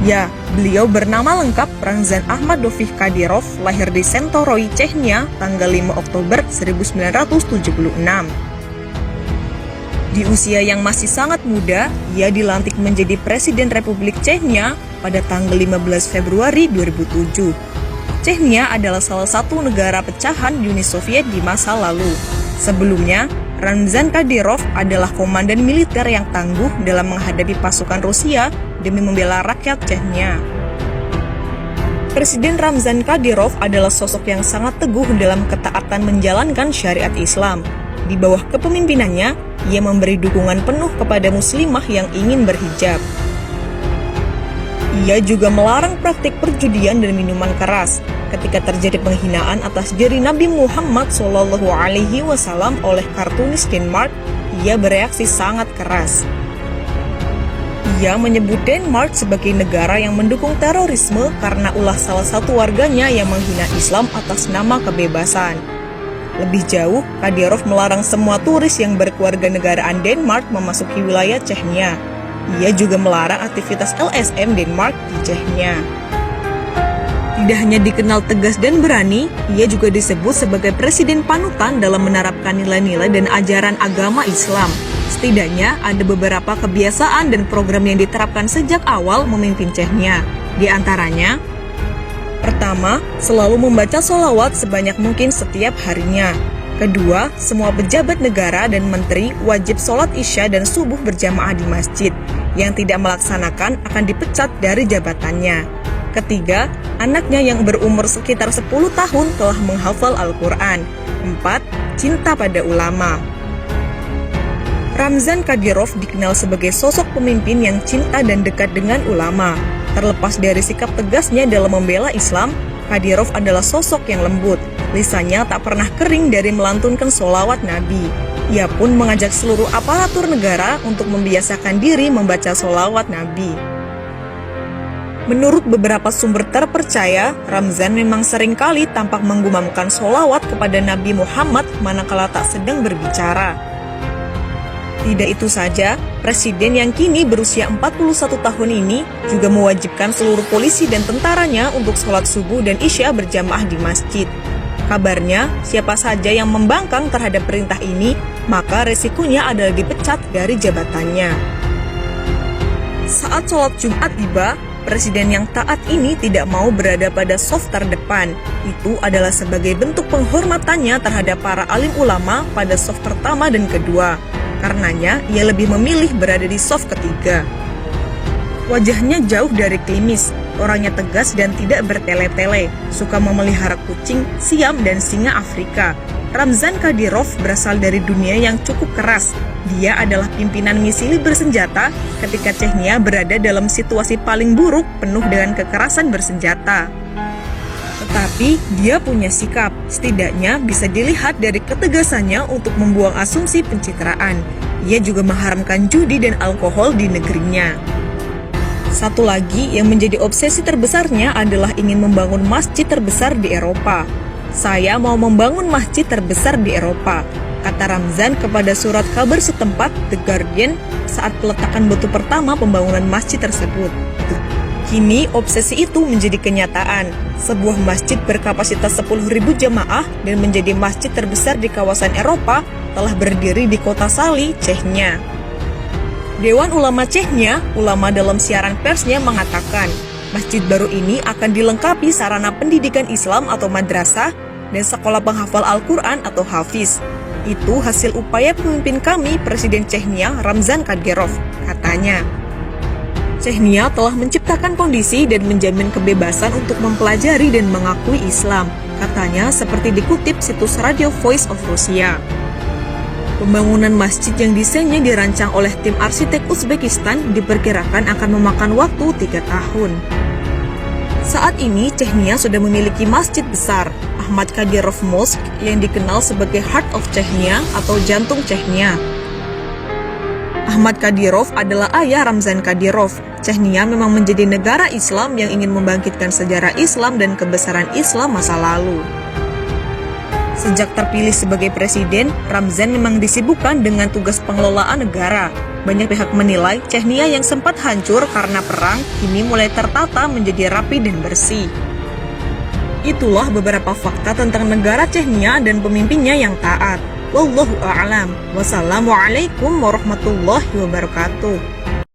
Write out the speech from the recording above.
Ya, beliau bernama lengkap Ramzan Ahmadovich Kadyrov, lahir di Sentoroi, Chechnya, tanggal 5 Oktober 1976. Di usia yang masih sangat muda, ia dilantik menjadi Presiden Republik Chechnya pada tanggal 15 Februari 2007. Chechnya adalah salah satu negara pecahan Uni Soviet di masa lalu. Sebelumnya, Ramzan Kadyrov adalah komandan militer yang tangguh dalam menghadapi pasukan Rusia demi membela rakyat Chechnya. Presiden Ramzan Kadyrov adalah sosok yang sangat teguh dalam ketaatan menjalankan syariat Islam. Di bawah kepemimpinannya, ia memberi dukungan penuh kepada muslimah yang ingin berhijab. Ia juga melarang praktik perjudian dan minuman keras. Ketika terjadi penghinaan atas diri Nabi Muhammad SAW oleh kartunis Denmark, ia bereaksi sangat keras. Ia menyebut Denmark sebagai negara yang mendukung terorisme karena ulah salah satu warganya yang menghina Islam atas nama kebebasan. Lebih jauh, Kadyrov melarang semua turis yang berkeluarga negaraan Denmark memasuki wilayah Chechnya. Ia juga melarang aktivitas LSM Denmark di Chechnya. Tidak hanya dikenal tegas dan berani, ia juga disebut sebagai presiden panutan dalam menerapkan nilai-nilai dan ajaran agama Islam. Setidaknya ada beberapa kebiasaan dan program yang diterapkan sejak awal memimpin Chechnya. Di antaranya, pertama, selalu membaca sholawat sebanyak mungkin setiap harinya. Kedua, semua pejabat negara dan menteri wajib sholat isya dan subuh berjamaah di masjid. Yang tidak melaksanakan akan dipecat dari jabatannya. Ketiga, anaknya yang berumur sekitar 10 tahun telah menghafal Al-Quran. 4. Cinta pada ulama. Ramzan Kadyrov dikenal sebagai sosok pemimpin yang cinta dan dekat dengan ulama. Terlepas dari sikap tegasnya dalam membela Islam, Kadyrov adalah sosok yang lembut. Lisannya tak pernah kering dari melantunkan sholawat Nabi. Ia pun mengajak seluruh aparatur negara untuk membiasakan diri membaca sholawat Nabi. Menurut beberapa sumber terpercaya, Ramzan memang seringkali tampak menggumamkan sholawat kepada Nabi Muhammad manakala tak sedang berbicara. Tidak itu saja, presiden yang kini berusia 41 tahun ini juga mewajibkan seluruh polisi dan tentaranya untuk sholat subuh dan isya berjamaah di masjid. Kabarnya, siapa saja yang membangkang terhadap perintah ini, maka resikonya adalah dipecat dari jabatannya. Saat sholat Jumat tiba, presiden yang taat ini tidak mau berada pada saf terdepan. Itu adalah sebagai bentuk penghormatannya terhadap para alim ulama pada saf pertama dan kedua. Karenanya, ia lebih memilih berada di saf ketiga. Wajahnya jauh dari klimis, orangnya tegas dan tidak bertele-tele, suka memelihara kucing, siam, dan singa Afrika. Ramzan Kadyrov berasal dari dunia yang cukup keras. Dia adalah pimpinan misili bersenjata ketika Chechnya berada dalam situasi paling buruk penuh dengan kekerasan bersenjata. Tetapi dia punya sikap, setidaknya bisa dilihat dari ketegasannya untuk membuang asumsi pencitraan. Ia juga mengharamkan judi dan alkohol di negerinya. Satu lagi yang menjadi obsesi terbesarnya adalah ingin membangun masjid terbesar di Eropa. Saya mau membangun masjid terbesar di Eropa, kata Ramzan kepada surat kabar setempat The Guardian saat peletakan batu pertama pembangunan masjid tersebut. Kini obsesi itu menjadi kenyataan. Sebuah masjid berkapasitas 10.000 jamaah dan menjadi masjid terbesar di kawasan Eropa telah berdiri di kota Sali, Chechnya. Dewan Ulama Chechnya, ulama dalam siaran persnya mengatakan, masjid baru ini akan dilengkapi sarana pendidikan Islam atau madrasah dan sekolah penghafal Al-Quran atau hafiz. Itu hasil upaya pemimpin kami, Presiden Chechnya Ramzan Kadyrov, katanya. Chechnya telah menciptakan kondisi dan menjamin kebebasan untuk mempelajari dan mengakui Islam, katanya seperti dikutip situs Radio Voice of Russia. Pembangunan masjid yang desainnya dirancang oleh tim arsitek Uzbekistan diperkirakan akan memakan waktu 3 tahun. Saat ini, Chechnya sudah memiliki masjid besar, Ahmad Kadyrov Mosque, yang dikenal sebagai Heart of Chechnya atau jantung Chechnya. Ahmad Kadyrov adalah ayah Ramzan Kadyrov. Chechnya memang menjadi negara Islam yang ingin membangkitkan sejarah Islam dan kebesaran Islam masa lalu. Sejak terpilih sebagai presiden, Ramzan memang disibukkan dengan tugas pengelolaan negara. Banyak pihak menilai Chechnya yang sempat hancur karena perang kini mulai tertata menjadi rapi dan bersih. Itulah beberapa fakta tentang negara Chechnya dan pemimpinnya yang taat. Wallahu a'lam. Wassalamualaikum warahmatullahi wabarakatuh.